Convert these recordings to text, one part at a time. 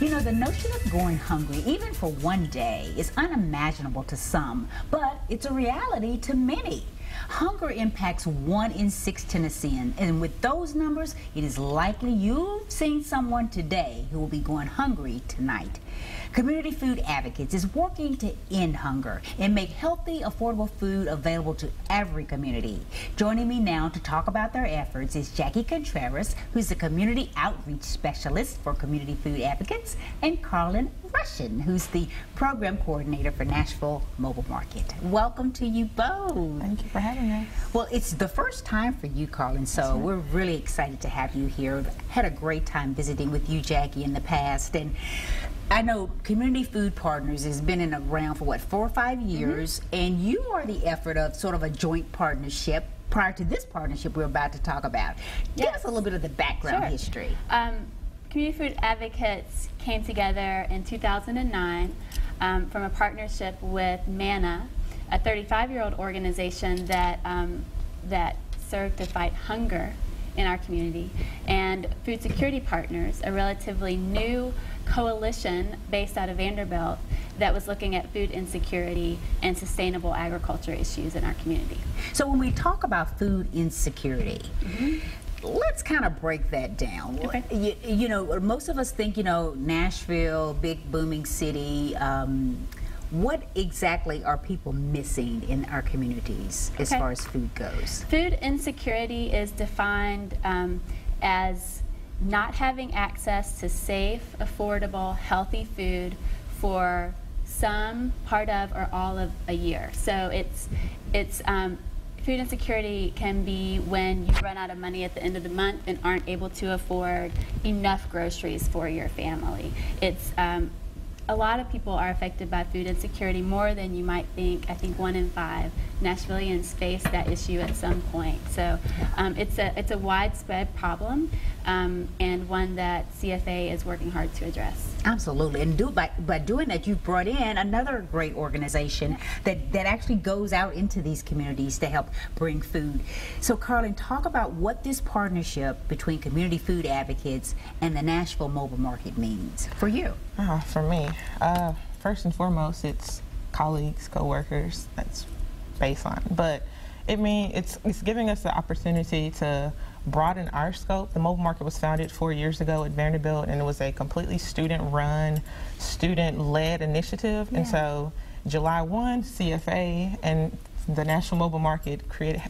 You know, the notion of going hungry, even for one day, is unimaginable to some, but it's a reality to many. Hunger impacts 1 in 6 Tennesseans, and with those numbers, it is likely you've seen someone today who will be going hungry tonight. Community Food Advocates is working to end hunger and make healthy, affordable food available to every community. Joining me now to talk about their efforts is Jackie Contreras, who's the Community Outreach Specialist for Community Food Advocates, and Carlin Rushing, who's the Program Coordinator for Nashville Mobile Market. Welcome to you both. Thank you for having us. Well, it's the first time for you, Carlin, so we're really excited to have you here. We've had a great time visiting with you, Jackie, in the past, and I know Community Food Partners has been around for what, 4 or 5 years, and you are the effort of sort of a joint partnership prior to this partnership we're about to talk about. Give us a little bit of the background history. Community Food Advocates came together in 2009 from a partnership with MANA, a 35-year-old organization that served to fight hunger in our community, and Food Security Partners, a relatively new coalition based out of Vanderbilt that was looking at food insecurity and sustainable agriculture issues in our community. So when we talk about food insecurity, let's kind of break that down. Okay. You know, most of us think, you know, Nashville, big booming city. What exactly are people missing in our communities as far as food goes? Food insecurity is defined as not having access to safe, affordable, healthy food for some part of or all of a year. So food insecurity can be when you run out of money at the end of the month and aren't able to afford enough groceries for your family. It's a lot of people are affected by food insecurity more than you might think. I think 1 in 5 Nashvillians face that issue at some point. So it's a widespread problem and one that CFA is working hard to address. Absolutely, and by doing that, you've brought in another great organization that actually goes out into these communities to help bring food. So Carlin, talk about what this partnership between Community Food Advocates and the Nashville Mobile Market means for you. For me, first and foremost, it's colleagues, co-workers. That's baseline, but it's giving us the opportunity to broaden our scope. The mobile market was founded 4 years ago at Vanderbilt, and it was a completely student-run, student-led initiative. And so July 1, CFA and the Nashville Mobile Market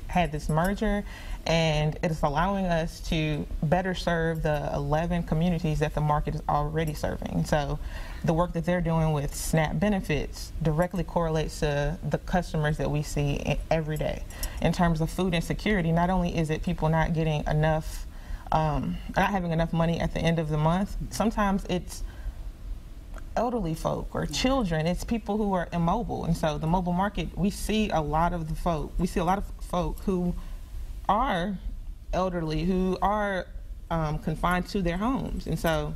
had this merger, and it is allowing us to better serve the 11 communities that the market is already serving. So the work that they're doing with SNAP benefits directly correlates to the customers that we see every day. In terms of food insecurity, not only is it people not getting enough, not having enough money at the end of the month, sometimes it's elderly folk or children. It's people who are immobile. And so the mobile market, we see a lot of folk who are elderly, who are confined to their homes. And so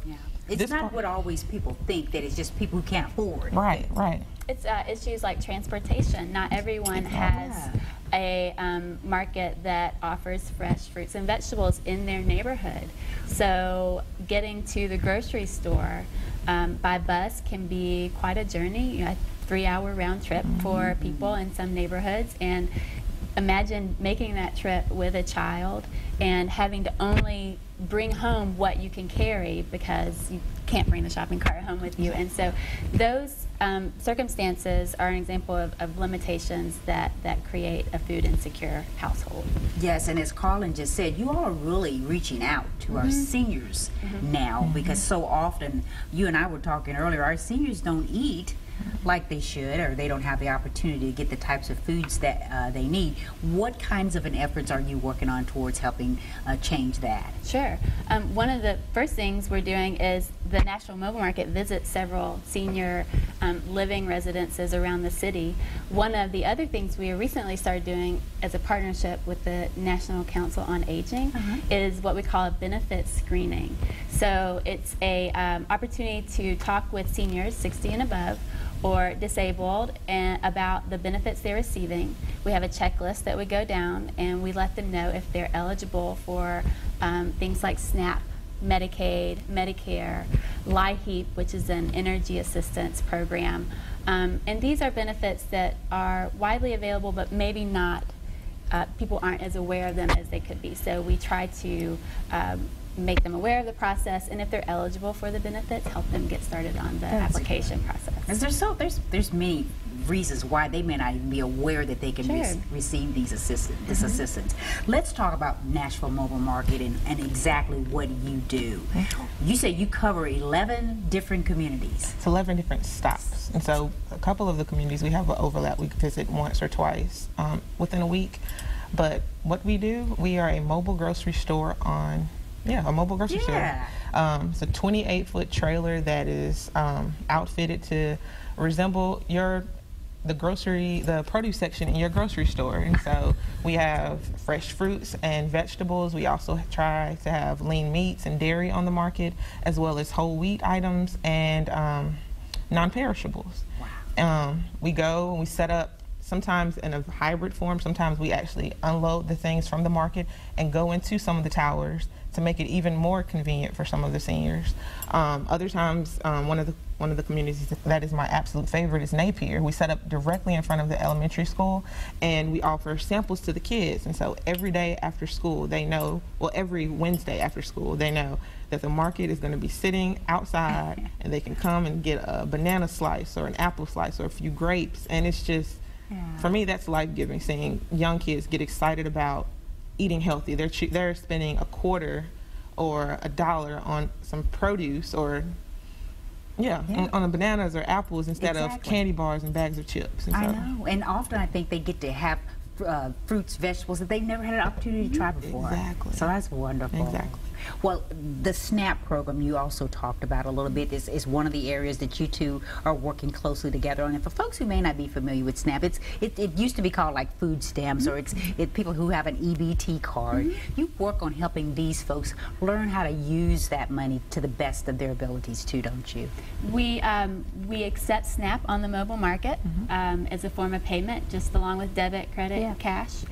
it's not what always people think, that it's just people who can't afford. Right. It's issues like transportation. Not everyone has a market that offers fresh fruits and vegetables in their neighborhood. So getting to the grocery store by bus can be quite a journey, a 3-hour round trip for people in some neighborhoods. And imagine making that trip with a child and having to only bring home what you can carry because you can't bring the shopping cart home with you. And so those circumstances are an example of limitations that create a food insecure household. Yes, and as Carlin just said, you all are really reaching out to our seniors now, because so often, you and I were talking earlier, our seniors don't eat like they should, or they don't have the opportunity to get the types of foods that they need. What kinds of efforts are you working on towards helping change that? Sure. One of the first things we're doing is the Nashville Mobile Market visits several senior living residences around the city. One of the other things we recently started doing as a partnership with the National Council on Aging is what we call a benefit screening. So it's a opportunity to talk with seniors 60 and above or disabled and about the benefits they're receiving. We have a checklist that we go down and we let them know if they're eligible for things like SNAP, Medicaid, Medicare, LIHEAP, which is an energy assistance program. And these are benefits that are widely available, but maybe not, people aren't as aware of them as they could be. So we try to make them aware of the process, and if they're eligible for the benefits, help them get started on the application process. There's many reasons why they may not even be aware that they can receive these this assistance. Let's talk about Nashville Mobile Market and exactly what you do. You say you cover 11 different communities. It's 11 different stops, and so a couple of the communities we have an overlap. We visit once or twice within a week, but what we do, we are a mobile grocery store on a mobile grocery store. It's a 28-foot trailer that is outfitted to resemble the produce section in your grocery store. And so we have fresh fruits and vegetables. We also try to have lean meats and dairy on the market, as well as whole wheat items and non-perishables. Wow. We go and we set up, sometimes in a hybrid form. Sometimes we actually unload the things from the market and go into some of the towers to make it even more convenient for some of the seniors. Other times, one of the communities that is my absolute favorite is Napier. We set up directly in front of the elementary school, and we offer samples to the kids. And so every day after school, they know, well, every Wednesday after school, they know that the market is going to be sitting outside, and they can come and get a banana slice or an apple slice or a few grapes. And it's just, for me, that's life-giving, seeing young kids get excited about eating healthy. They're spending $0.25 or $1 on some produce or on bananas or apples instead of candy bars and bags of chips. And I know, and often I think they get to have fruits, vegetables that they've never had an opportunity to try before. Exactly. So that's wonderful. Exactly. Well, the SNAP program you also talked about a little bit is one of the areas that you two are working closely together on. And for folks who may not be familiar with SNAP, it used to be called like food stamps, or it's people who have an EBT card. You work on helping these folks learn how to use that money to the best of their abilities too, don't you? We accept SNAP on the mobile market as a form of payment, just along with debit, credit, and cash.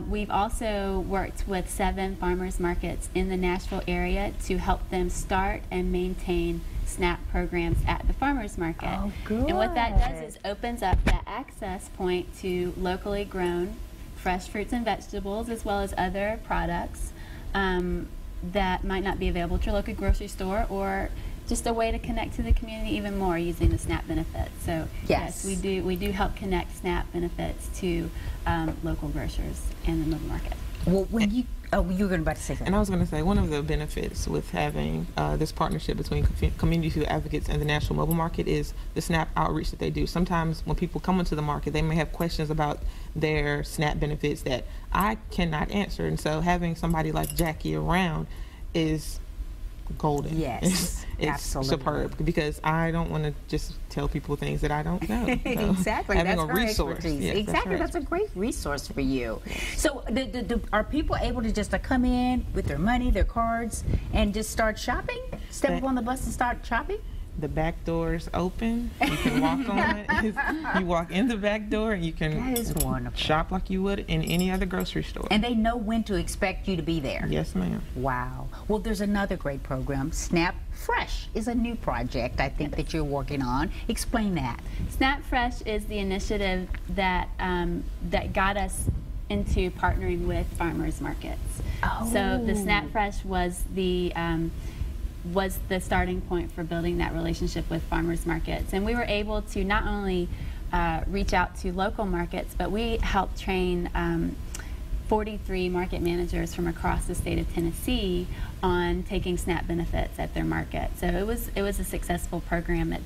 We've also worked with 7 farmers markets in the Nashville area to help them start and maintain SNAP programs at the farmers market. Oh, good. And what that does is opens up that access point to locally grown fresh fruits and vegetables, as well as other products that might not be available to your local grocery store, or just a way to connect to the community even more using the SNAP benefits. So yes, we do help connect SNAP benefits to local grocers and the mobile market. Well, when you were about to say something. And I was going to say, one of the benefits with having this partnership between community food advocates and the Nashville Mobile Market is the SNAP outreach that they do. Sometimes when people come into the market, they may have questions about their SNAP benefits that I cannot answer, and so having somebody like Jackie around is golden. Yes, it's absolutely superb, because I don't want to just tell people things that I don't know. So exactly, having that's a resource. Yes, exactly, that's a great resource for you. So, are people able to just come in with their money, their cards, and just start shopping? Step up on the bus and start shopping? The back door is open. You can walk on it. You walk in the back door and you can That is wonderful. shop like you would in any other grocery store. And they know when to expect you to be there. Yes, ma'am. Wow. Well, there's another great program. SNAP Fresh is a new project, I think, that you're working on. Explain that. SNAP Fresh is the initiative that that got us into partnering with farmers markets. Oh. So the SNAP Fresh was the starting point for building that relationship with farmers markets. And we were able to not only reach out to local markets, but we helped train 43 market managers from across the state of Tennessee on taking SNAP benefits at their market. So it was a successful program.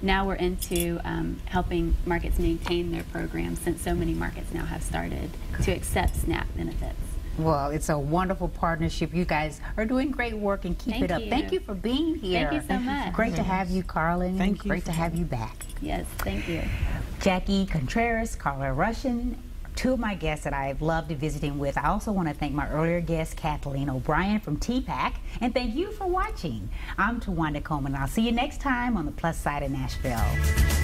Now we're into helping markets maintain their programs, since so many markets now have started to accept SNAP benefits. Well, it's a wonderful partnership. You guys are doing great work, and keep it up. Thank you for being here. Thank you so much. Great to have you, Carlin. Thank you. Great to have you back. Yes, thank you. Jackie Contreras, Carlin Rushing, two of my guests that I've loved visiting with. I also want to thank my earlier guest, Kathleen O'Brien from TPAC, and thank you for watching. I'm Tawanda Coleman, and I'll see you next time on the Plus Side of Nashville.